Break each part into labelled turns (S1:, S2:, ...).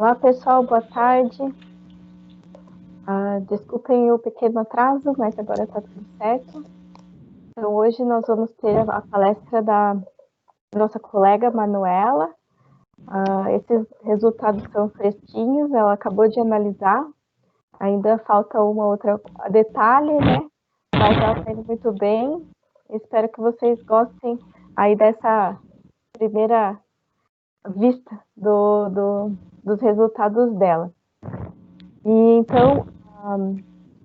S1: Olá, pessoal, boa tarde. Desculpem o pequeno atraso, mas agora está tudo certo. Então, hoje nós vamos ter a palestra da nossa colega Manuela. Esses resultados são fresquinhos, ela acabou de analisar. Ainda falta uma outra detalhe, né? Mas ela está indo muito bem. Espero que vocês gostem aí dessa primeira vista dos resultados dela. E então,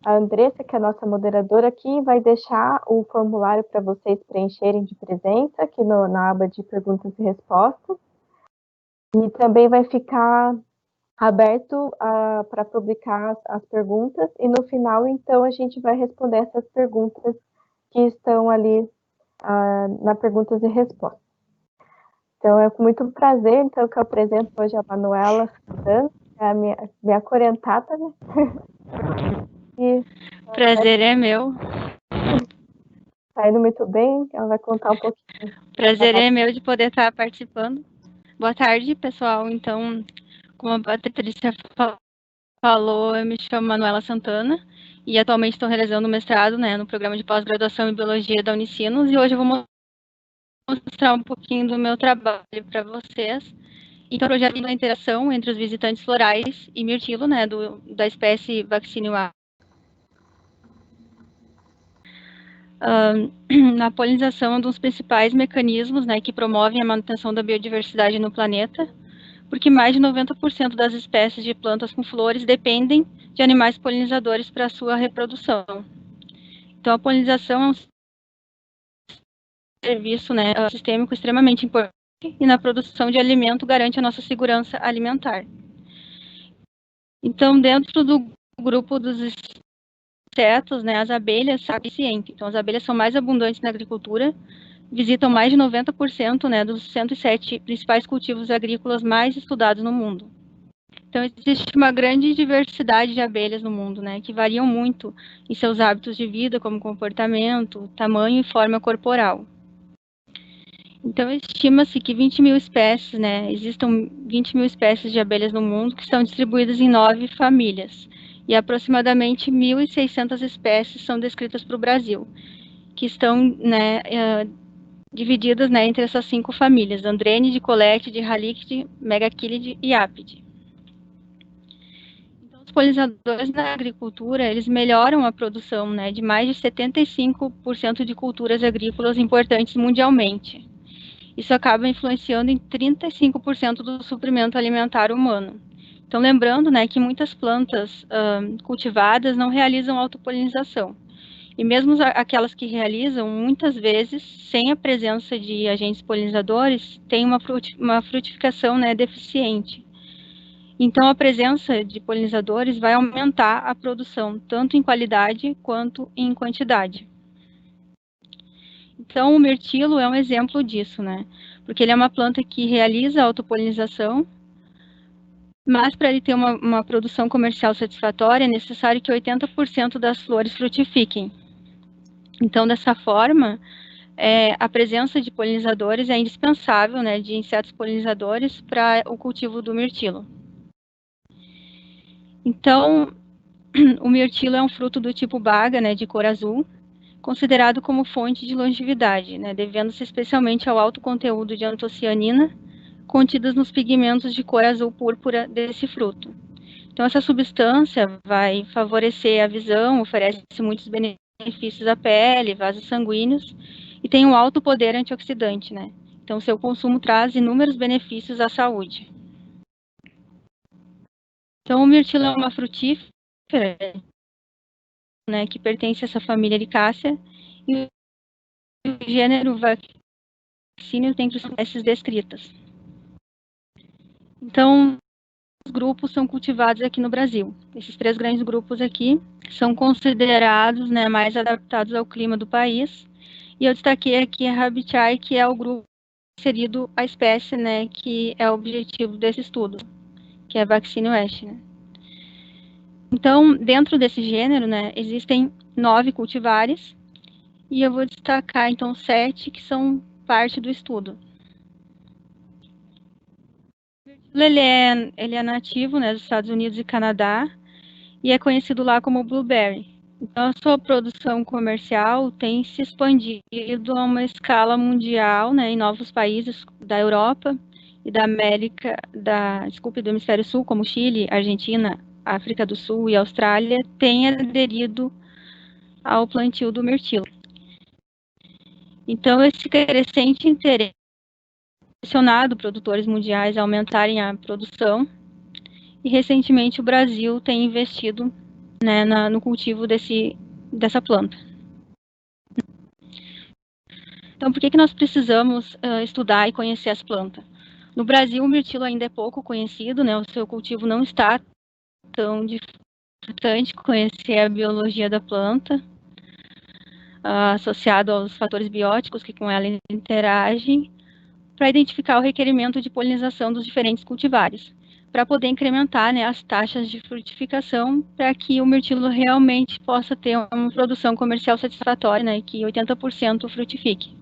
S1: a Andressa, que é a nossa moderadora aqui, vai deixar o formulário para vocês preencherem de presença aqui na aba de perguntas e respostas. E também vai ficar aberto para publicar as perguntas. E no final, então, a gente vai responder essas perguntas que estão ali na perguntas e respostas. Então, é com muito prazer então, que eu apresento hoje a Manuela Santana, que é a minha corentada, né?
S2: Prazer é meu.
S1: Está indo muito bem, ela vai contar um pouquinho.
S2: Prazer é meu de poder estar participando. Boa tarde, pessoal. Então, como a Patrícia falou, eu me chamo Manuela Santana e atualmente estou realizando mestrado, no programa de pós-graduação em Biologia da Unicinos, e hoje eu vou mostrar um pouquinho do meu trabalho para vocês. Então, o projeto da interação entre os visitantes florais e mirtilo, da espécie Vaccinium A. A polinização é um dos principais mecanismos que promovem a manutenção da biodiversidade no planeta, porque mais de 90% das espécies de plantas com flores dependem de animais polinizadores para a sua reprodução. Então, a polinização é um serviço sistêmico extremamente importante e na produção de alimento garante a nossa segurança alimentar. Então, dentro do grupo dos insetos, as abelhas são eficientes. Então, as abelhas são mais abundantes na agricultura, visitam mais de 90% dos 107 principais cultivos agrícolas mais estudados no mundo. Então, existe uma grande diversidade de abelhas no mundo, que variam muito em seus hábitos de vida, como comportamento, tamanho e forma corporal. Então, estima-se que 20 mil espécies, existam 20 mil espécies de abelhas no mundo que estão distribuídas em 9 famílias. E aproximadamente 1.600 espécies são descritas para o Brasil, que estão divididas entre essas 5 famílias: Andrenidae, Collectidae, Halictidae, Megachilidae e Apidae. Então, os polinizadores na agricultura, eles melhoram a produção de mais de 75% de culturas agrícolas importantes mundialmente. Isso acaba influenciando em 35% do suprimento alimentar humano. Então, lembrando que muitas plantas cultivadas não realizam autopolinização. E mesmo aquelas que realizam, muitas vezes, sem a presença de agentes polinizadores, tem uma frutificação deficiente. Então, a presença de polinizadores vai aumentar a produção, tanto em qualidade quanto em quantidade. Então, o mirtilo é um exemplo disso, porque ele é uma planta que realiza autopolinização, mas para ele ter uma produção comercial satisfatória, é necessário que 80% das flores frutifiquem. Então, dessa forma, a presença de polinizadores é indispensável, de insetos polinizadores para o cultivo do mirtilo. Então, o mirtilo é um fruto do tipo baga, de cor azul, considerado como fonte de longevidade, devendo-se especialmente ao alto conteúdo de antocianina contidas nos pigmentos de cor azul púrpura desse fruto. Então, essa substância vai favorecer a visão, oferece muitos benefícios à pele, vasos sanguíneos, e tem um alto poder antioxidante, Então, seu consumo traz inúmeros benefícios à saúde. Então, o mirtilo é uma frutífera, que pertence a essa família Ericácea, e o gênero Vaccinium tem espécies descritas. Então, os grupos são cultivados aqui no Brasil. Esses 3 grandes grupos aqui são considerados mais adaptados ao clima do país. E eu destaquei aqui a Rabichae, que é o grupo inserido à espécie, que é o objetivo desse estudo, que é a Vaccinium ash. Então, dentro desse gênero, existem 9 cultivares, e eu vou destacar, então, 7 que são parte do estudo. ele é nativo, né, dos Estados Unidos e Canadá, e é conhecido lá como blueberry. Então, a sua produção comercial tem se expandido a uma escala mundial, né, em novos países da Europa e da América, do Hemisfério Sul, como Chile, Argentina, África do Sul e Austrália, têm aderido ao plantio do mirtilo. Então, esse crescente interesse pressionado produtores mundiais a aumentarem a produção, e recentemente o Brasil tem investido, né, no cultivo dessa planta. Então, por que nós precisamos estudar e conhecer as plantas? No Brasil, o mirtilo ainda é pouco conhecido, né, o seu cultivo não está tão importante conhecer a biologia da planta, associado aos fatores bióticos que com ela interagem, para identificar o requerimento de polinização dos diferentes cultivares, para poder incrementar, né, as taxas de frutificação, para que o mirtilo realmente possa ter uma produção comercial satisfatória, né, que 80% frutifique.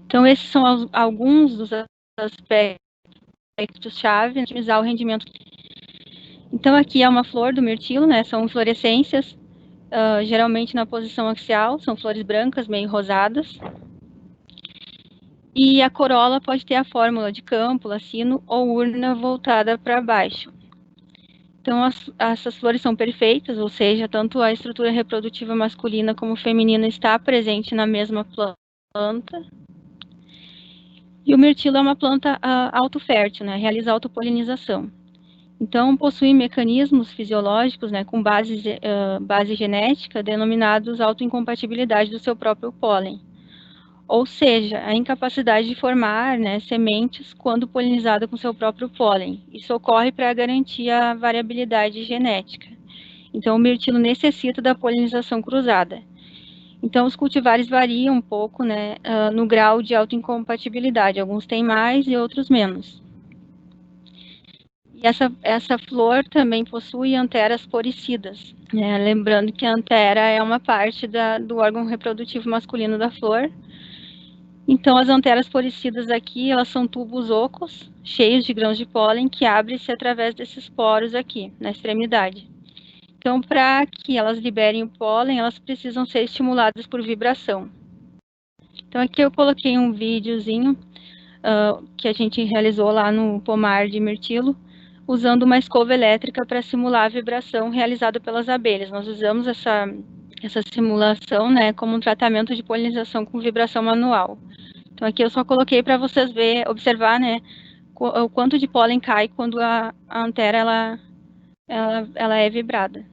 S2: Então, esses são alguns dos aspectos-chave para otimizar o rendimento. Então, aqui é uma flor do mirtilo, né, são inflorescências, geralmente na posição axial, são flores brancas, meio rosadas. E a corola pode ter a fórmula de campo, lacino ou urna voltada para baixo. Então, essas flores são perfeitas, ou seja, tanto a estrutura reprodutiva masculina como feminina está presente na mesma planta. E o mirtilo é uma planta autofértil, né? Realiza autopolinização. Então, possui mecanismos fisiológicos, né, com base genética, denominados autoincompatibilidade do seu próprio pólen. Ou seja, a incapacidade de formar, né, sementes quando polinizada com seu próprio pólen. Isso ocorre para garantir a variabilidade genética. Então, o mirtilo necessita da polinização cruzada. Então, os cultivares variam um pouco, né, no grau de autoincompatibilidade. Alguns têm mais e outros menos. E essa flor também possui anteras poricidas, né? Lembrando que a antera é uma parte do órgão reprodutivo masculino da flor. Então, as anteras poricidas aqui, elas são tubos ocos, cheios de grãos de pólen, que abrem-se através desses poros aqui, na extremidade. Então, para que elas liberem o pólen, elas precisam ser estimuladas por vibração. Então, aqui eu coloquei um videozinho que a gente realizou lá no pomar de mirtilo, usando uma escova elétrica para simular a vibração realizada pelas abelhas. Nós usamos essa simulação, né, como um tratamento de polinização com vibração manual. Então, aqui eu só coloquei para vocês observar, né, o quanto de pólen cai quando a antera ela é vibrada.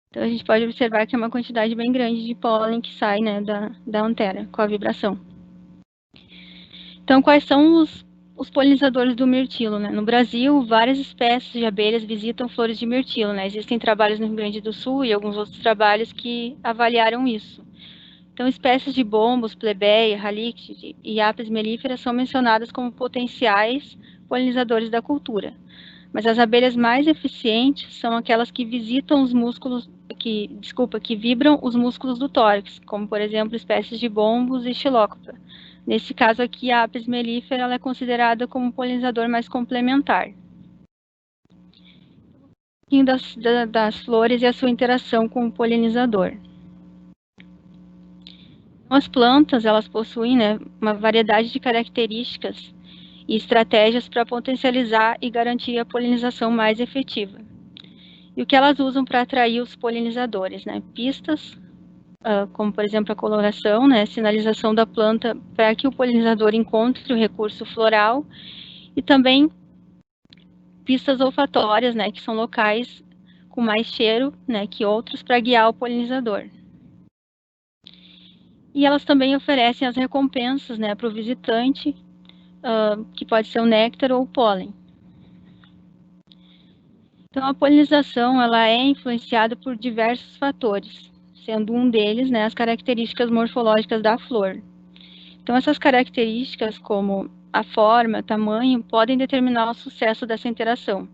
S2: Então, a gente pode observar que é uma quantidade bem grande de pólen que sai, né, da antera com a vibração. Então, quais são os polinizadores do mirtilo, né? No Brasil, várias espécies de abelhas visitam flores de mirtilo, né? Existem trabalhos no Rio Grande do Sul e alguns outros trabalhos que avaliaram isso. Então, espécies de bombos, plebeia, halicti e apis mellifera são mencionadas como potenciais polinizadores da cultura. Mas as abelhas mais eficientes são aquelas que visitam os músculos, que vibram os músculos do tórax, como, por exemplo, espécies de bombos e xilócopa. Nesse caso aqui, a apis mellifera ela é considerada como um polinizador mais complementar. Um pouquinho das flores e a sua interação com o polinizador. As plantas, elas possuem, né, uma variedade de características e estratégias para potencializar e garantir a polinização mais efetiva. E o que elas usam para atrair os polinizadores, né? Pistas, como por exemplo a coloração, né? Sinalização da planta para que o polinizador encontre o recurso floral, e também pistas olfatórias, né? Que são locais com mais cheiro, né? Que outros para guiar o polinizador. E elas também oferecem as recompensas, né? Para o visitante, que pode ser o néctar ou o pólen. Então, a polinização ela é influenciada por diversos fatores, sendo um deles, né, as características morfológicas da flor. Então, essas características, como a forma, tamanho, podem determinar o sucesso dessa interação.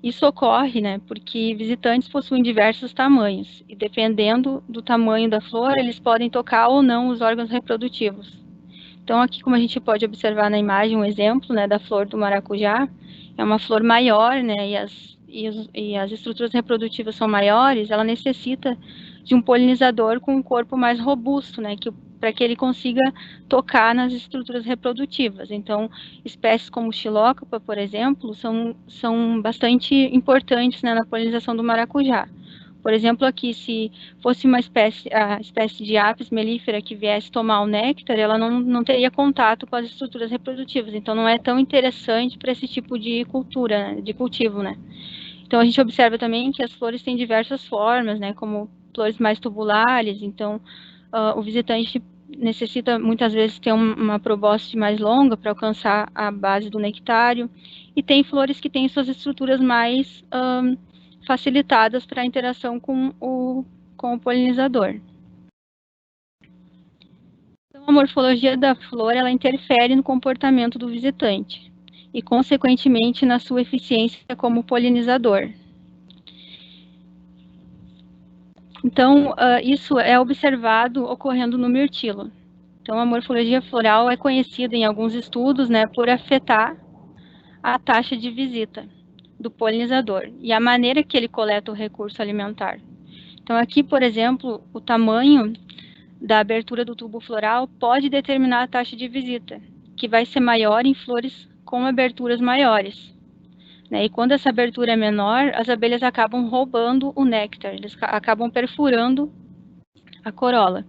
S2: Isso ocorre, né, porque visitantes possuem diversos tamanhos, e dependendo do tamanho da flor, eles podem tocar ou não os órgãos reprodutivos. Então, aqui, como a gente pode observar na imagem, um exemplo, né, da flor do maracujá, é uma flor maior, né, e as estruturas reprodutivas são maiores, ela necessita de um polinizador com um corpo mais robusto, né, para que ele consiga tocar nas estruturas reprodutivas. Então, espécies como Xilócopa, por exemplo, são bastante importantes, né, na polinização do maracujá. Por exemplo, aqui, se fosse a espécie de Apis mellifera que viesse tomar o néctar, ela não teria contato com as estruturas reprodutivas, então não é tão interessante para esse tipo de cultura, né, de cultivo, né. Então, a gente observa também que as flores têm diversas formas, né, como flores mais tubulares, então, o visitante necessita, muitas vezes, ter uma probóscide mais longa para alcançar a base do nectário, e tem flores que têm suas estruturas mais facilitadas para a interação com o polinizador. Então, a morfologia da flor, ela interfere no comportamento do visitante e, consequentemente, na sua eficiência como polinizador. Então, isso é observado ocorrendo no mirtilo. Então, a morfologia floral é conhecida em alguns estudos, né, por afetar a taxa de visita do polinizador e a maneira que ele coleta o recurso alimentar. Então, aqui, por exemplo, o tamanho da abertura do tubo floral pode determinar a taxa de visita, que vai ser maior em flores com aberturas maiores, né? E quando essa abertura é menor, as abelhas acabam roubando o néctar, eles acabam perfurando a corola.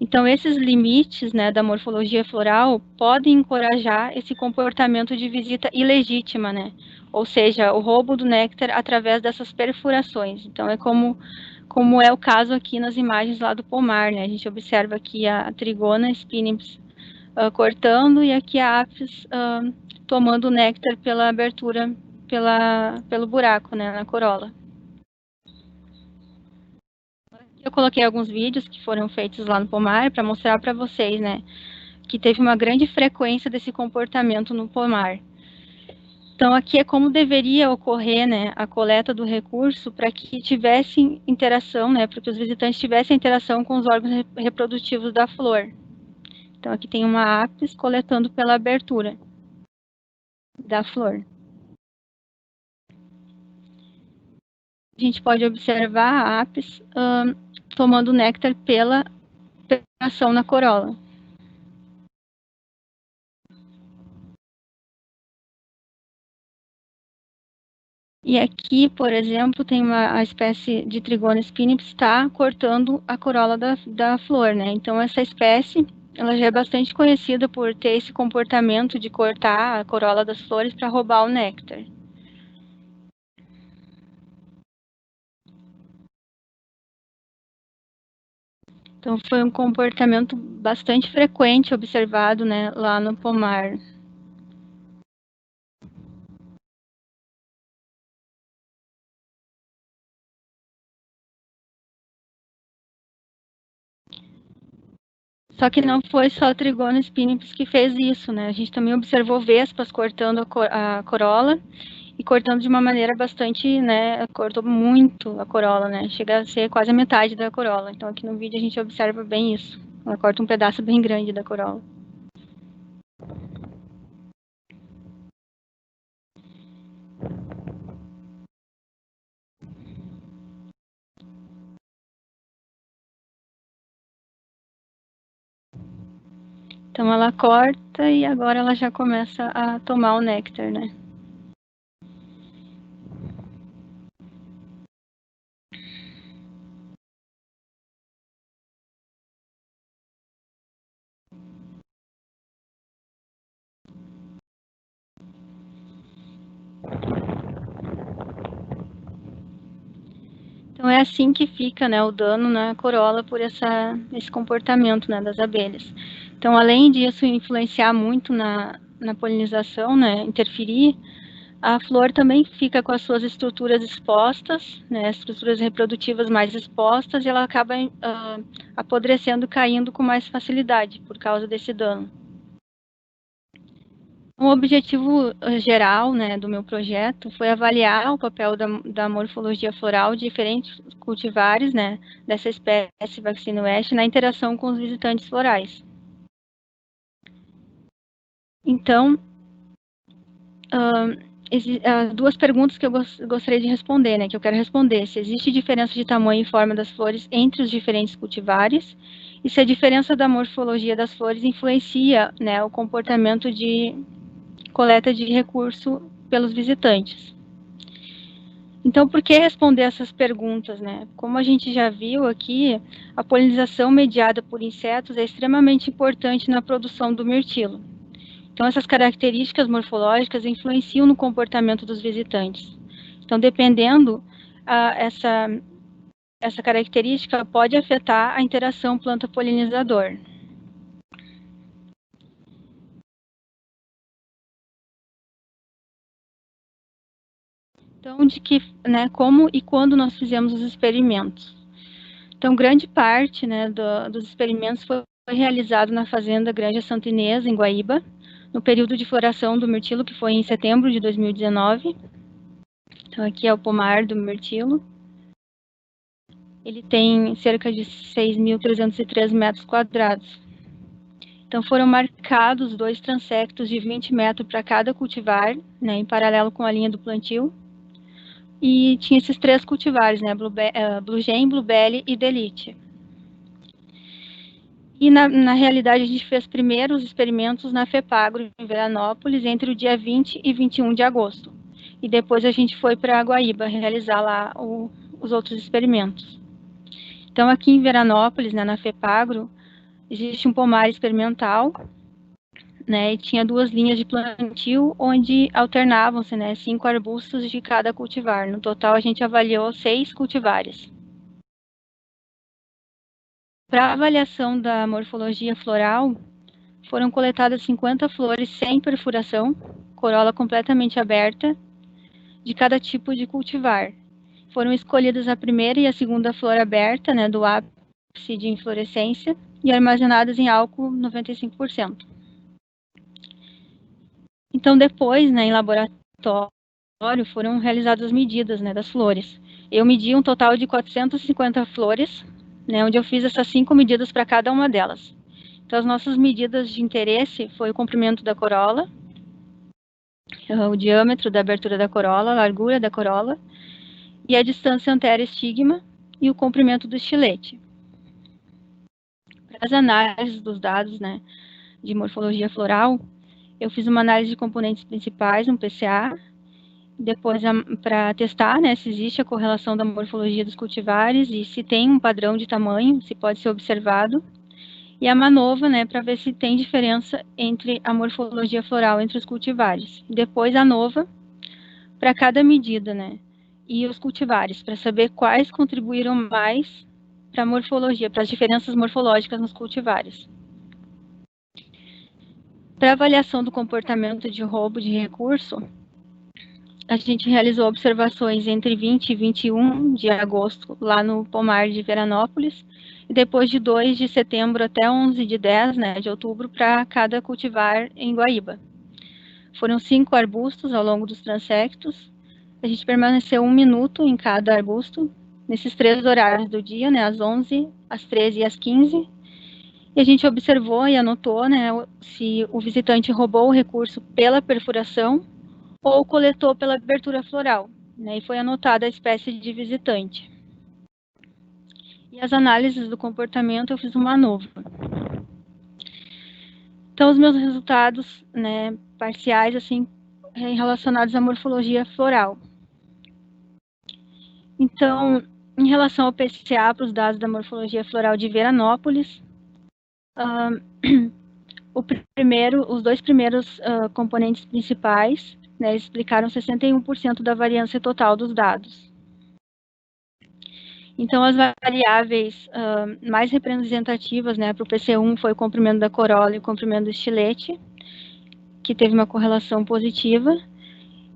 S2: Então, esses limites, né, da morfologia floral podem encorajar esse comportamento de visita ilegítima, né? Ou seja, o roubo do néctar através dessas perfurações. Então, é como é o caso aqui nas imagens lá do pomar, né? A gente observa aqui a Trigona spinips cortando e aqui a Apis tomando o néctar pela abertura, pelo buraco, né, na corola. Eu coloquei alguns vídeos que foram feitos lá no pomar para mostrar para vocês, né, que teve uma grande frequência desse comportamento no pomar. Então, aqui é como deveria ocorrer, né, a coleta do recurso para que tivesse interação, né, para que os visitantes tivessem interação com os órgãos reprodutivos da flor. Então, aqui tem uma Apis coletando pela abertura da flor. A gente pode observar a Apis tomando néctar pela ação na corola. E aqui, por exemplo, tem a espécie de Trigona spinips está cortando a corola da flor, né? Então, essa espécie, ela já é bastante conhecida por ter esse comportamento de cortar a corola das flores para roubar o néctar. Então, foi um comportamento bastante frequente observado, né, lá no pomar. Só que não foi só o Trigona spinips que fez isso, né? A gente também observou vespas cortando a corola e cortando de uma maneira bastante, né? Cortou muito a corola, né? Chega a ser quase a metade da corola. Então, aqui no vídeo a gente observa bem isso. Ela corta um pedaço bem grande da corola. Então, ela corta e agora ela já começa a tomar o néctar, né? Então, é assim que fica, né, o dano na corola por esse comportamento, né, das abelhas. Então, além disso influenciar muito na polinização, né, interferir, a flor também fica com as suas estruturas expostas, né, estruturas reprodutivas mais expostas, e ela acaba apodrecendo, caindo com mais facilidade por causa desse dano. O objetivo geral, né, do meu projeto foi avaliar o papel da morfologia floral de diferentes cultivares, né, dessa espécie Vaccinium West na interação com os visitantes florais. Então, duas perguntas que eu gostaria de responder, né, que eu quero responder: se existe diferença de tamanho e forma das flores entre os diferentes cultivares, e se a diferença da morfologia das flores influencia, né, o comportamento de coleta de recurso pelos visitantes. Então, por que responder essas perguntas, né? Como a gente já viu aqui, a polinização mediada por insetos é extremamente importante na produção do mirtilo. Então, essas características morfológicas influenciam no comportamento dos visitantes. Então, dependendo, essa característica pode afetar a interação planta-polinizador. Então, como e quando nós fizemos os experimentos? Então, grande parte, né, dos experimentos foi realizado na fazenda Granja Santa Inês, em Guaíba, no período de floração do mirtilo, que foi em setembro de 2019. Então, aqui é o pomar do mirtilo. Ele tem cerca de 6.303 metros quadrados. Então, foram marcados 2 transectos de 20 metros para cada cultivar, né, em paralelo com a linha do plantio. E tinha esses 3 cultivares, né, Blue Gem, Bluebell e Delite. E, na realidade, a gente fez primeiro os experimentos na FEPAGRO, em Veranópolis, entre o dia 20 e 21 de agosto. E depois a gente foi para Guaíba realizar lá os outros experimentos. Então, aqui em Veranópolis, né, na FEPAGRO, existe um pomar experimental, né, e tinha 2 linhas de plantio, onde alternavam-se, né, 5 arbustos de cada cultivar. No total, a gente avaliou 6 cultivares. Para a avaliação da morfologia floral, foram coletadas 50 flores sem perfuração, corola completamente aberta, de cada tipo de cultivar. Foram escolhidas a primeira e a segunda flor aberta, né, do ápice de inflorescência, e armazenadas em álcool 95%. Então, depois, né, em laboratório, foram realizadas as medidas, né, das flores. Eu medi um total de 450 flores, né, onde eu fiz essas 5 medidas para cada uma delas. Então, as nossas medidas de interesse foi o comprimento da corola, o diâmetro da abertura da corola, a largura da corola, e a distância antera-estigma e o comprimento do estilete. Para as análises dos dados, né, de morfologia floral, eu fiz uma análise de componentes principais, um PCA, depois para testar, né, se existe a correlação da morfologia dos cultivares e se tem um padrão de tamanho, se pode ser observado, e a MANOVA, né, para ver se tem diferença entre a morfologia floral entre os cultivares. Depois a NOVA, para cada medida, né, e os cultivares, para saber quais contribuíram mais para a morfologia, para as diferenças morfológicas nos cultivares. Para avaliação do comportamento de roubo de recurso, a gente realizou observações entre 20 e 21 de agosto, lá no pomar de Veranópolis, e depois de 2 de setembro até 11 de 10, né, de outubro, para cada cultivar em Guaíba. Foram 5 arbustos ao longo dos transectos. A gente permaneceu 1 minuto em cada arbusto, nesses 3 horários do dia, né, às 11, às 13 e às 15. E a gente observou e anotou, né, se o visitante roubou o recurso pela perfuração ou coletou pela abertura floral, né, e foi anotada a espécie de visitante. E as análises do comportamento eu fiz uma nova. Então, os meus resultados, né, parciais, assim, relacionados à morfologia floral. Então, em relação ao PCA, para os dados da morfologia floral de Veranópolis, os 2 primeiros componentes principais, né, explicaram 61% da variância total dos dados. Então, as variáveis mais representativas, né, para o PC1 foi o comprimento da corola e o comprimento do estilete, que teve uma correlação positiva.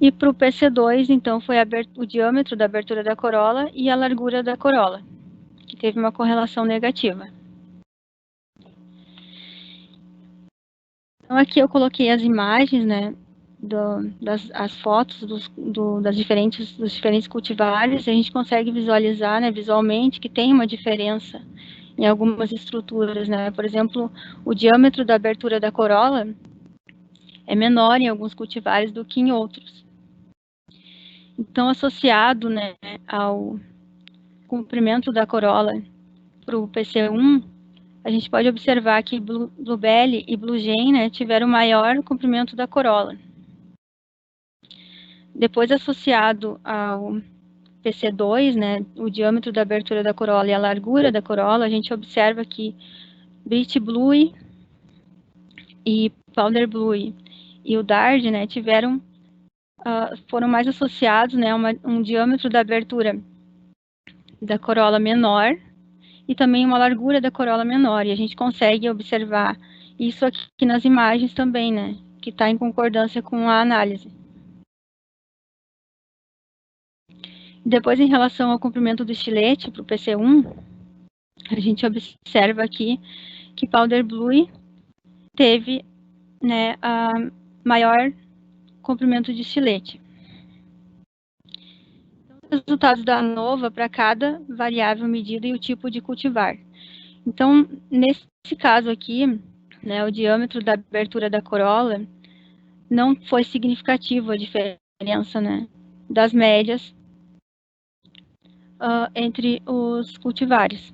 S2: E para o PC2, então, foi o diâmetro da abertura da corola e a largura da corola, que teve uma correlação negativa. aqui eu coloquei as imagens, né, as fotos dos diferentes cultivares. A gente consegue visualizar, né, visualmente, que tem uma diferença em algumas estruturas, né? Por exemplo, o diâmetro da abertura da corola é menor em alguns cultivares do que em outros. Então, associado, né, ao comprimento da corola para o PC1, a gente pode observar que Bluebell e Bluegen, né, tiveram maior comprimento da corola. Depois, associado ao PC2, né, o diâmetro da abertura da corola e a largura da corola, a gente observa que British Blue e Powder Blue e o Dard, né, foram mais associados, né, a um diâmetro da abertura da corola menor e também uma largura da corola menor. E a gente consegue observar isso aqui nas imagens também, né, que está em concordância com a análise. Depois, em relação ao comprimento do estilete para o PC1, a gente observa aqui que Powder Blue teve, né, a maior comprimento de estilete. Então, os resultados da ANOVA para cada variável medida e o tipo de cultivar. Então, nesse caso aqui, né, o diâmetro da abertura da corola não foi significativo a diferença, né, das médias entre os cultivares.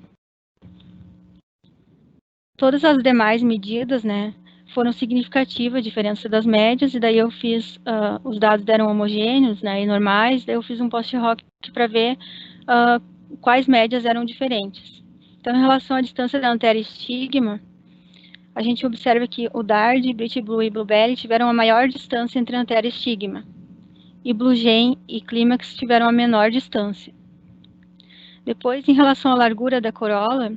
S2: Todas as demais medidas, né, foram significativas, a diferença das médias, e daí eu fiz, os dados deram homogêneos, né, e normais, daí eu fiz um post-hoc para ver quais médias eram diferentes. Então, em relação à distância da anterestigma, a gente observa que o Dard, British Blue e Bluebell tiveram a maior distância entre anterestigma, e Bluegen e Climax tiveram a menor distância. Depois, em relação à largura da corola,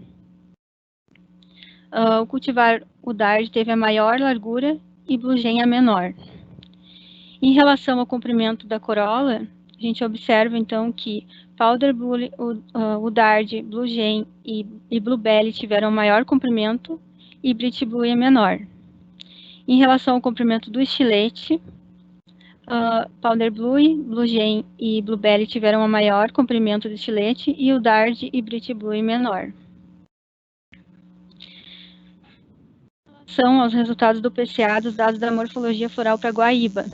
S2: o cultivar, o Dard, teve a maior largura e Bluegen a menor. Em relação ao comprimento da corola, a gente observa, então, que Powder Blue, o Dard, Bluegen e Bluebell tiveram maior comprimento e British Blue é menor. Em relação ao comprimento do estilete, Powder Blue, Bluegen e Bluebell tiveram o maior comprimento do estilete e o Dard e British Blue menor. São aos resultados do PCA dos dados da morfologia floral para Guaíba.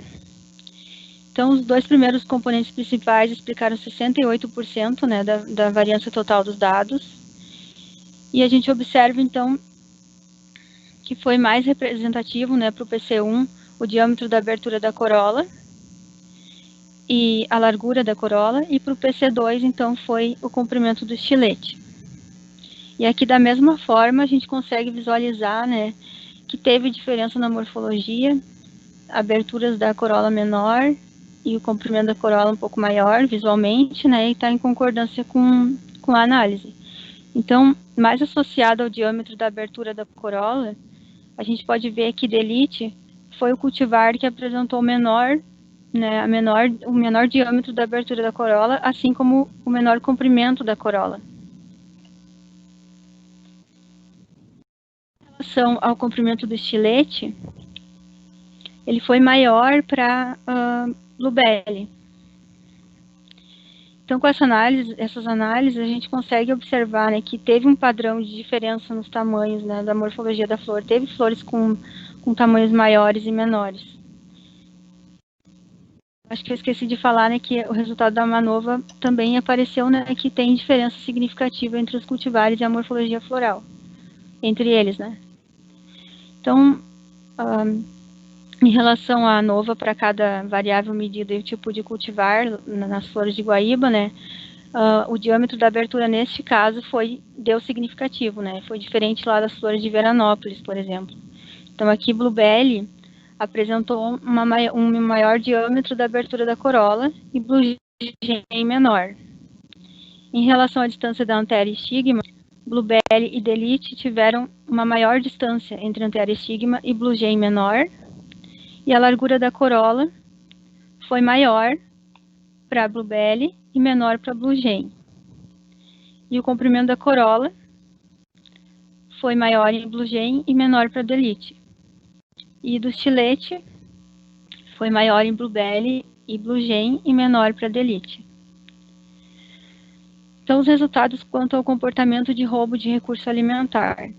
S2: Então, os dois primeiros componentes principais explicaram 68%, né, da variância total dos dados. E a gente observa, então, que foi mais representativo, né, para o PC1, o diâmetro da abertura da corola e a largura da corola, e para o PC2, então, foi o comprimento do estilete. E aqui, da mesma forma, a gente consegue visualizar, né, que teve diferença na morfologia, aberturas da corola menor e o comprimento da corola um pouco maior visualmente, né, e está em concordância com a análise. Então, mais associado ao diâmetro da abertura da corola, a gente pode ver que Delite foi o cultivar que apresentou o menor diâmetro da abertura da corola, assim como o menor comprimento da corola. Em relação ao comprimento do estilete, ele foi maior para Bluebell. Então, com essas análises, a gente consegue observar, né, que teve um padrão de diferença nos tamanhos, né, da morfologia da flor. Teve flores com tamanhos maiores e menores. Acho que eu esqueci de falar, né, que o resultado da Manova também apareceu, né, que tem diferença significativa entre os cultivares e a morfologia floral, entre eles, né. Então, em relação à ANOVA para cada variável medida e o tipo de cultivar nas flores de Guaíba, né, o diâmetro da abertura neste caso deu significativo, né, foi diferente lá das flores de Veranópolis, por exemplo. Então aqui Bluebell apresentou um maior diâmetro da abertura da corola e Bluegen menor. Em relação à distância da anterestigma, Bluebell e Delite tiveram uma maior distância entre anterestigma e Bluegen menor, e a largura da corola foi maior para Bluebell e menor para Bluegen. E o comprimento da corola foi maior em Bluegen e menor para Delite. e do estilete foi maior em Bluebelly e Bluegen e menor para Delite. Então, os resultados quanto ao comportamento de roubo de recurso alimentar.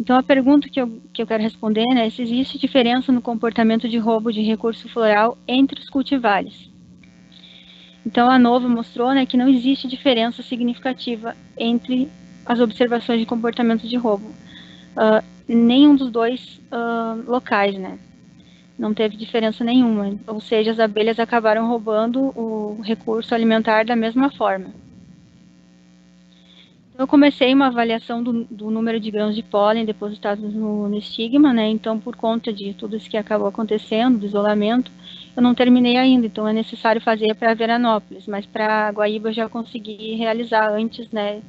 S2: Então, a pergunta que eu quero responder é se existe diferença no comportamento de roubo de recurso floral entre os cultivares. Então, a Novo mostrou, né, que não existe diferença significativa entre as observações de comportamento de roubo. Nenhum dos dois locais, né? Não teve diferença nenhuma. Ou seja, as abelhas acabaram roubando o recurso alimentar da mesma forma. Eu comecei uma avaliação do número de grãos de pólen depositados no estigma, né? Então, por conta de tudo isso que acabou acontecendo, do isolamento, eu não terminei ainda. Então, é necessário fazer para Veranópolis, mas para Guaíba eu já consegui realizar antes, né,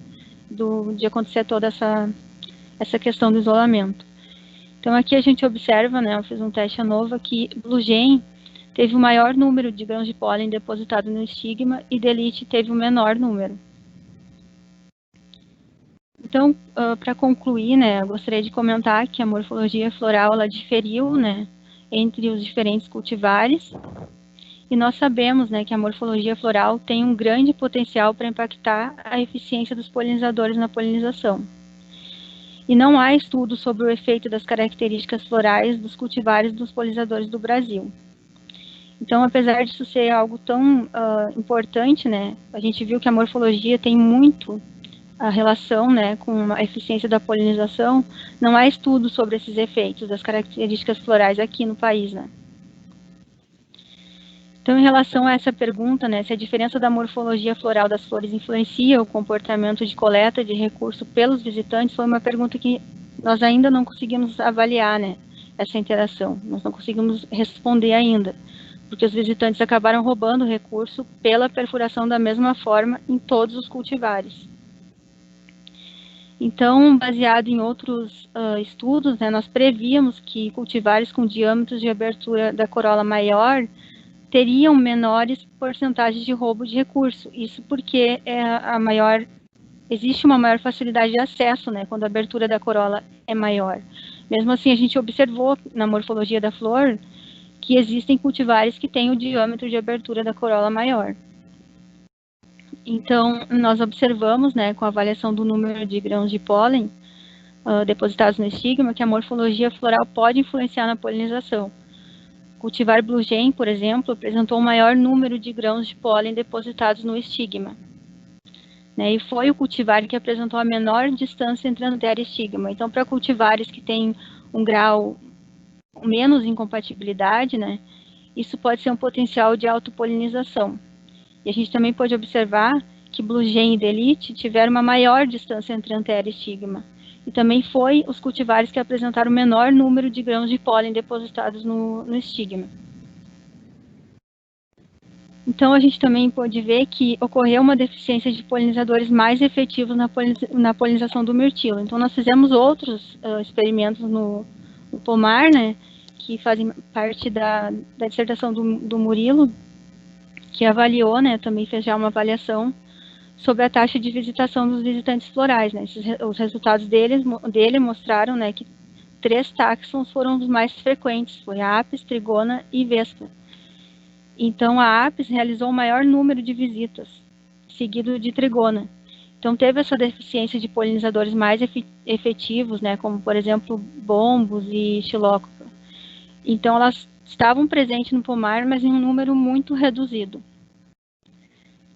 S2: de acontecer toda essa questão do isolamento. Então, aqui a gente observa, né, eu fiz um teste à nova, que Bluegen teve o maior número de grãos de pólen depositado no estigma e Delite teve o menor número. Então, para concluir, né, eu gostaria de comentar que a morfologia floral ela diferiu, né, entre os diferentes cultivares, e nós sabemos, né, que a morfologia floral tem um grande potencial para impactar a eficiência dos polinizadores na polinização. E não há estudo sobre o efeito das características florais dos cultivares dos polinizadores do Brasil. Então, apesar disso ser algo tão importante, né, a gente viu que a morfologia tem muito a relação, né, com a eficiência da polinização, não há estudo sobre esses efeitos das características florais aqui no país, né. Então, em relação a essa pergunta, né, se a diferença da morfologia floral das flores influencia o comportamento de coleta de recurso pelos visitantes, foi uma pergunta que nós ainda não conseguimos avaliar, né, essa interação. Nós não conseguimos responder ainda, porque os visitantes acabaram roubando o recurso pela perfuração da mesma forma em todos os cultivares. Então, baseado em outros estudos, né, nós prevíamos que cultivares com diâmetros de abertura da corola maior teriam menores porcentagens de roubo de recurso. Isso porque existe uma maior facilidade de acesso, né, quando a abertura da corola é maior. Mesmo assim, a gente observou na morfologia da flor que existem cultivares que têm o diâmetro de abertura da corola maior. Então, nós observamos, né, com a avaliação do número de grãos de pólen depositados no estigma, que a morfologia floral pode influenciar na polinização. Cultivar Bluegen, por exemplo, apresentou um maior número de grãos de pólen depositados no estigma, né, e foi o cultivar que apresentou a menor distância entre antera e estigma. Então, para cultivares que têm um grau menos incompatibilidade, né, isso pode ser um potencial de autopolinização. E a gente também pode observar que Bluegen e Delite tiveram uma maior distância entre antera e estigma. E também foi os cultivares que apresentaram o menor número de grãos de pólen depositados no estigma. Então, a gente também pode ver que ocorreu uma deficiência de polinizadores mais efetivos na polinização do mirtilo. Então, nós fizemos outros experimentos no pomar, né, que fazem parte da dissertação do Murilo, que avaliou, né, também fez já uma avaliação sobre a taxa de visitação dos visitantes florais, né. Os resultados dele mostraram, né, que 3 táxons foram os mais frequentes, foi a Apis, Trigona e Vespa. Então, a Apis realizou o maior número de visitas, seguido de Trigona. Então, teve essa deficiência de polinizadores mais efetivos, né, como, por exemplo, bombos e xilócopa. Então, elas estavam presentes no pomar, mas em um número muito reduzido.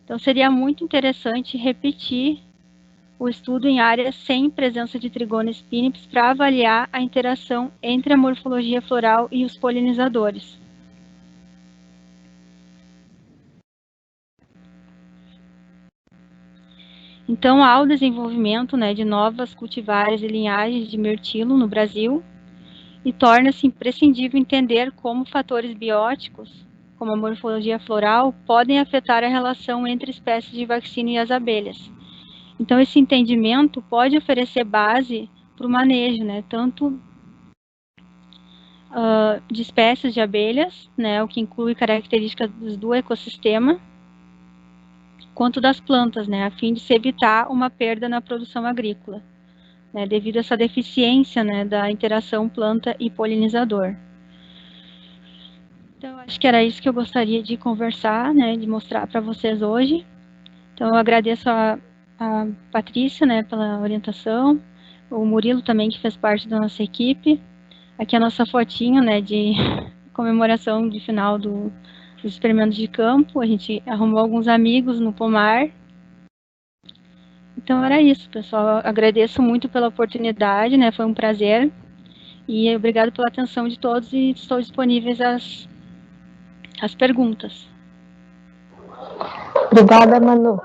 S2: Então, seria muito interessante repetir o estudo em áreas sem presença de Trigona spinipes para avaliar a interação entre a morfologia floral e os polinizadores. Então, há o desenvolvimento, né, de novas cultivares e linhagens de mirtilo no Brasil, e torna-se imprescindível entender como fatores bióticos, como a morfologia floral, podem afetar a relação entre espécies de vaccino e as abelhas. Então, esse entendimento pode oferecer base para o manejo, né, tanto de espécies de abelhas, né, o que inclui características do ecossistema, quanto das plantas, né, a fim de se evitar uma perda na produção agrícola, né, devido a essa deficiência, né, da interação planta e polinizador. acho que era isso que eu gostaria de conversar, né, de mostrar para vocês hoje. Então, eu agradeço a Patrícia, né, pela orientação, o Murilo também, que fez parte da nossa equipe. Aqui a nossa fotinho, né, de comemoração de final dos experimentos de campo. A gente arrumou alguns amigos no pomar. Então, era isso, pessoal. Eu agradeço muito pela oportunidade, né, foi um prazer. E obrigado pela atenção de todos e estou disponíveis às perguntas.
S1: Obrigada, Manu.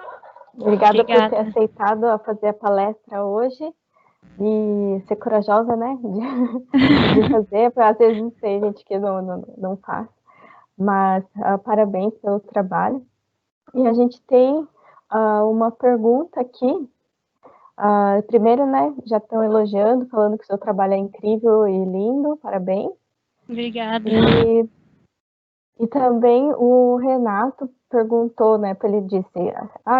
S1: Obrigada por ter
S2: Obrigada.
S1: aceitado a fazer a palestra hoje e ser corajosa, né, de fazer, porque às vezes tem gente que não faz, mas parabéns pelo trabalho. E a gente tem uma pergunta aqui. Primeiro, né, já estão elogiando, falando que o seu trabalho é incrível e lindo, parabéns.
S2: Obrigada.
S1: E também o Renato perguntou, né, ele disse,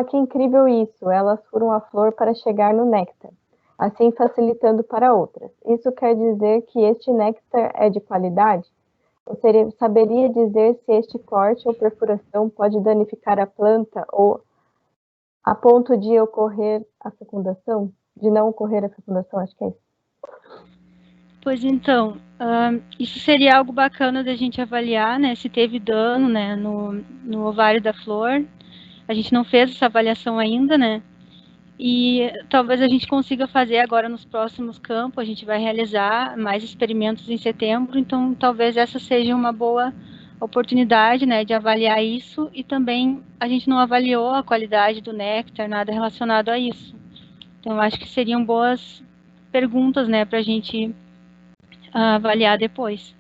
S1: que incrível isso, elas furam a flor para chegar no néctar, assim facilitando para outras. Isso quer dizer que este néctar é de qualidade? Você saberia dizer se este corte ou perfuração pode danificar a planta ou a ponto de ocorrer a fecundação? De não ocorrer a fecundação, acho que é isso.
S2: Pois então, isso seria algo bacana da gente avaliar, né, se teve dano, né, no ovário da flor. A gente não fez essa avaliação ainda, né, e talvez a gente consiga fazer agora nos próximos campos. A gente vai realizar mais experimentos em setembro, então talvez essa seja uma boa oportunidade, né, de avaliar isso. E também a gente não avaliou a qualidade do néctar, nada relacionado a isso. Então, eu acho que seriam boas perguntas, né, para a gente avaliar depois.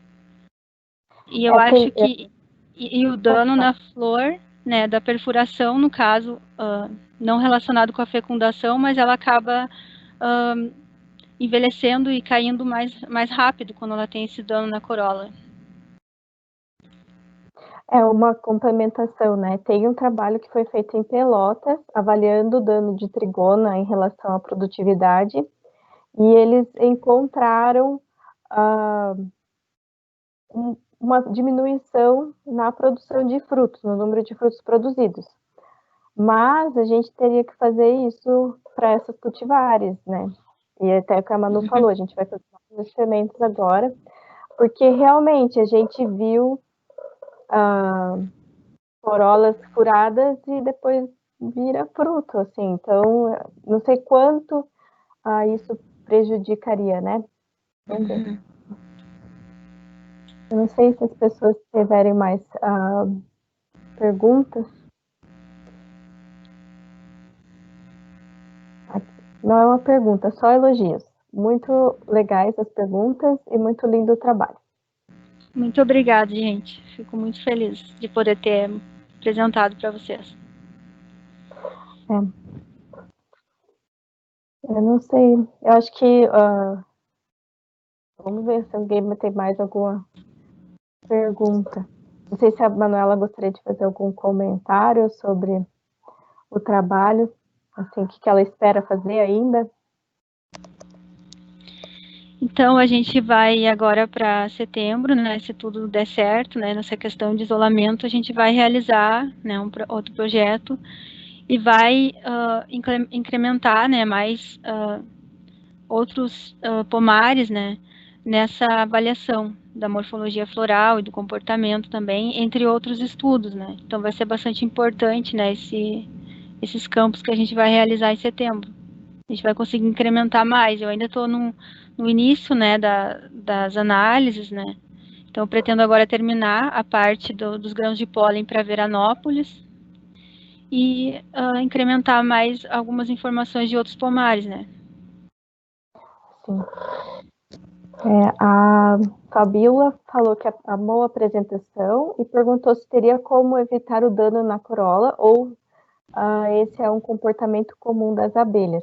S2: E eu acho que e o dano na flor, né, da perfuração, no caso, não relacionado com a fecundação, mas ela acaba envelhecendo e caindo mais rápido quando ela tem esse dano na corola.
S1: É uma complementação, né? Tem um trabalho que foi feito em Pelotas, avaliando o dano de trigona em relação à produtividade, e eles encontraram uma diminuição na produção de frutos, no número de frutos produzidos. Mas a gente teria que fazer isso para essas cultivares, né? E até o que a Manu falou, a gente vai fazer os experimentos agora, porque realmente a gente viu corolas furadas e depois vira fruto, assim. Então, não sei quanto isso prejudicaria, né? Uhum. Eu não sei se as pessoas tiverem mais perguntas. Não é uma pergunta, só elogios. Muito legais as perguntas e muito lindo o trabalho.
S2: Muito obrigada, gente. Fico muito feliz de poder ter apresentado para vocês.
S1: Eu não sei. Eu acho que vamos ver se alguém tem mais alguma pergunta. Não sei se a Manuela gostaria de fazer algum comentário sobre o trabalho, assim, o que ela espera fazer ainda.
S2: Então, a gente vai agora para setembro, né, se tudo der certo, né, nessa questão de isolamento, a gente vai realizar, né, outro projeto e vai incrementar, né, mais outros pomares, né, nessa avaliação da morfologia floral e do comportamento também, entre outros estudos, né. Então, vai ser bastante importante, né, esses campos que a gente vai realizar em setembro. A gente vai conseguir incrementar mais. Eu ainda estou no início, né, das análises, né. Então, eu pretendo agora terminar a parte dos grãos de pólen para Veranópolis e incrementar mais algumas informações de outros pomares, né.
S1: Sim. A Fabíola falou que amou a apresentação e perguntou se teria como evitar o dano na corola ou esse é um comportamento comum das abelhas.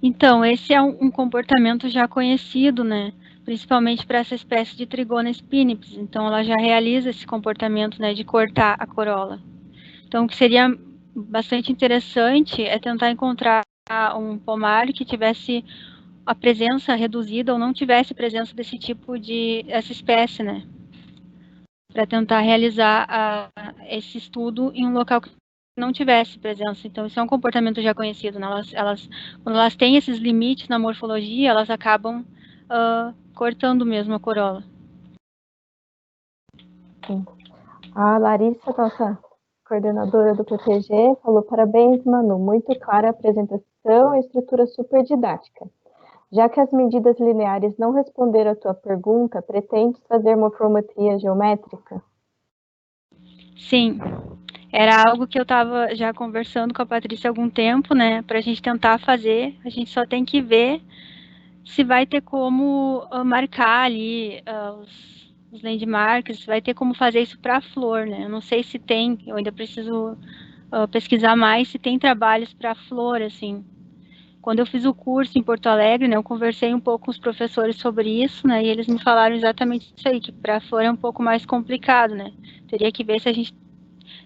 S2: Então, esse é um comportamento já conhecido, né, principalmente para essa espécie de Trigona spinipes. Então, ela já realiza esse comportamento, né, de cortar a corola. Então, o que seria bastante interessante é tentar encontrar um pomar que tivesse a presença reduzida ou não tivesse presença desse tipo essa espécie, né? Para tentar realizar esse estudo em um local que não tivesse presença. Então, isso é um comportamento já conhecido, né? Quando elas têm esses limites na morfologia, elas acabam cortando mesmo a corola.
S1: Sim. A Larissa, nossa coordenadora do PPG, falou: parabéns, Manu, muito clara a apresentação e estrutura super didática. Já que as medidas lineares não responderam à tua pergunta, pretendes fazer morfometria geométrica?
S2: Sim, era algo que eu estava já conversando com a Patrícia há algum tempo, né, para a gente tentar fazer. A gente só tem que ver se vai ter como marcar ali os landmarks, se vai ter como fazer isso para a flor, né? Eu não sei se tem, eu ainda preciso pesquisar mais se tem trabalhos para a flor, assim. Quando eu fiz o curso em Porto Alegre, né, eu conversei um pouco com os professores sobre isso, né, e eles me falaram exatamente isso aí, que para a flor é um pouco mais complicado, né? Teria que ver se a gente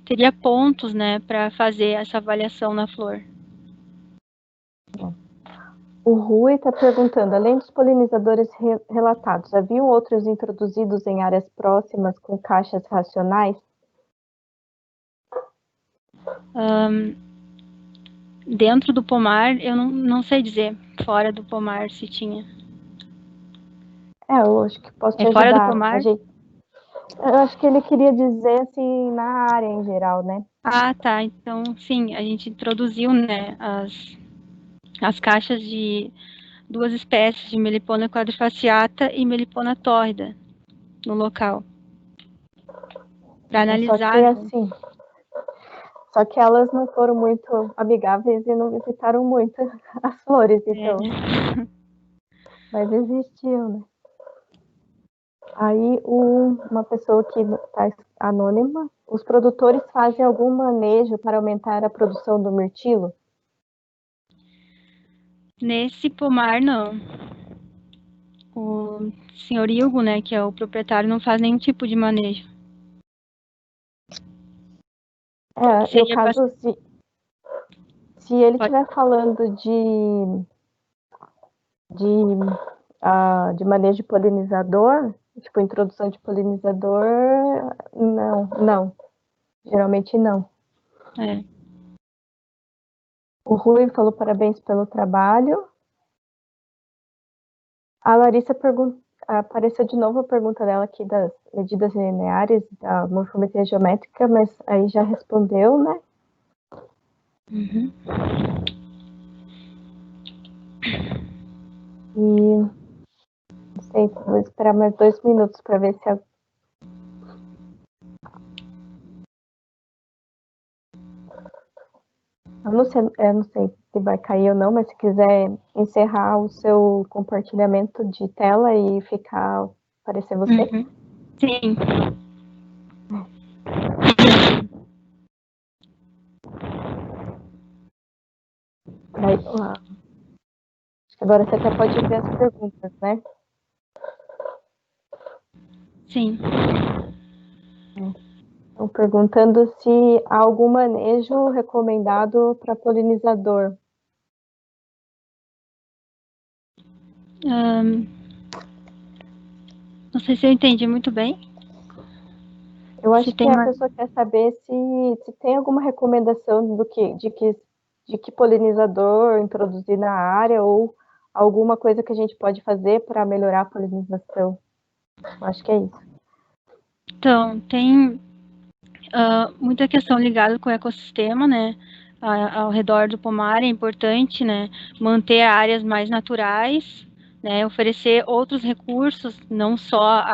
S2: teria pontos, né, para fazer essa avaliação na flor.
S1: O Rui está perguntando: além dos polinizadores relatados, haviam outros introduzidos em áreas próximas com caixas racionais?
S2: Dentro do pomar, eu não sei dizer, fora do pomar se tinha.
S1: Eu acho que posso te
S2: fora do
S1: ajudar.
S2: pomar?
S1: Eu acho que ele queria dizer assim, na área em geral, né?
S2: Ah, tá. Então, sim, a gente introduziu, né, as caixas de duas espécies de Melipona quadrifaciata e Melipona tórrida no local. Para analisar.
S1: Só que assim, só que elas não foram muito amigáveis e não visitaram muito as flores, então. Mas existiu, né? Aí uma pessoa que está anônima: os produtores fazem algum manejo para aumentar a produção do mirtilo?
S2: Nesse pomar, não. O senhor Ilgo, né, que é o proprietário, não faz nenhum tipo de manejo.
S1: No caso, se ele estiver falando de manejo de polinizador, tipo introdução de polinizador, não. Geralmente não. O Rui falou parabéns pelo trabalho. A Larissa apareceu de novo a pergunta dela aqui das medidas lineares, da morfometria geométrica, mas aí já respondeu, né?
S2: Uhum.
S1: E não sei, vou esperar mais 2 minutos para ver se eu não sei se vai cair ou não, mas se quiser encerrar o seu compartilhamento de tela e aparecer você.
S2: Uhum. Sim.
S1: Daí, acho que agora você até pode ver as perguntas, né?
S2: Sim.
S1: Estão perguntando se há algum manejo recomendado para polinizador.
S2: Não sei se eu entendi muito bem.
S1: Eu acho que a pessoa quer saber se tem alguma recomendação de que polinizador introduzir na área ou alguma coisa que a gente pode fazer para melhorar a polinização. Eu acho que é isso.
S2: Então, tem muita questão ligada com o ecossistema, né? Ao redor do pomar é importante, né? Manter áreas mais naturais, né? Oferecer outros recursos, não só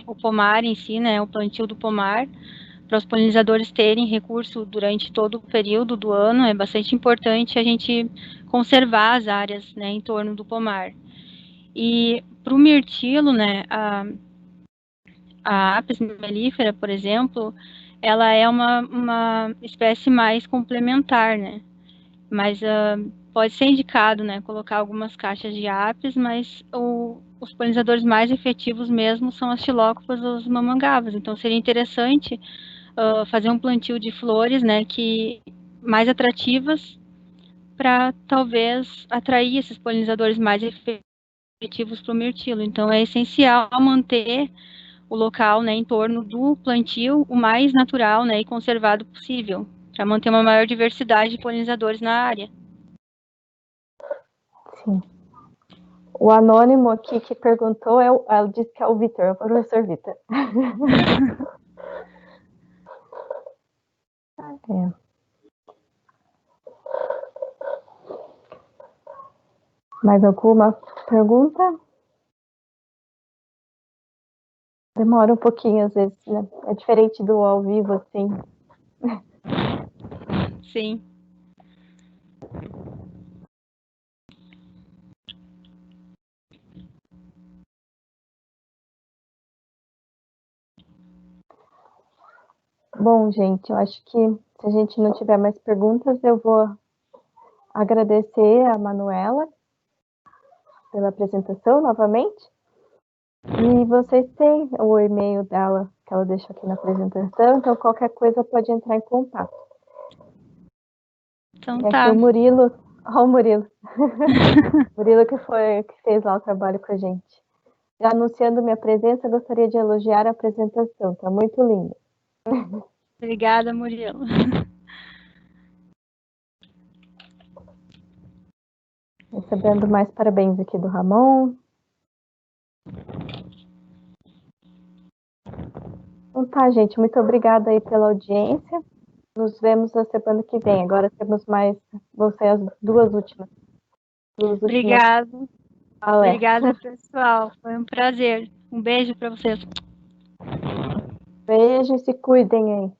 S2: o pomar em si, né? O plantio do pomar, para os polinizadores terem recurso durante todo o período do ano. É bastante importante a gente conservar as áreas, né? Em torno do pomar. E para o mirtilo, né? A Apis mellifera, por exemplo, ela é uma espécie mais complementar, né? Mas pode ser indicado, né, colocar algumas caixas de Apis, mas os polinizadores mais efetivos mesmo são as xilócopas ou as mamangavas. Então, seria interessante fazer um plantio de flores, né, que mais atrativas para talvez atrair esses polinizadores mais efetivos efetivos para o mirtilo. Então, é essencial manter o local, né, em torno do plantio o mais natural, né, e conservado possível, para manter uma maior diversidade de polinizadores na área.
S1: Sim. O anônimo aqui que perguntou, ela disse que é o Vitor, o professor Vitor. É. Mais alguma pergunta? Demora um pouquinho, às vezes, né? É diferente do ao vivo, assim.
S2: Sim.
S1: Bom, gente, eu acho que se a gente não tiver mais perguntas, eu vou agradecer a Manuela pela apresentação novamente. E vocês têm o e-mail dela, que ela deixou aqui na apresentação, então qualquer coisa pode entrar em contato.
S2: Então
S1: E aqui
S2: tá.
S1: o Murilo, ó o Murilo. Murilo que fez lá o trabalho com a gente. Já anunciando minha presença, gostaria de elogiar a apresentação, está muito linda.
S2: Obrigada, Murilo.
S1: Recebendo mais parabéns aqui do Ramon. Então tá, gente, muito obrigada aí pela audiência. Nos vemos na semana que vem. Agora temos mais, vão ser as duas últimas
S2: Obrigada.
S1: palestras.
S2: Obrigada, pessoal. Foi um prazer. Um beijo para vocês.
S1: Beijo e se cuidem aí.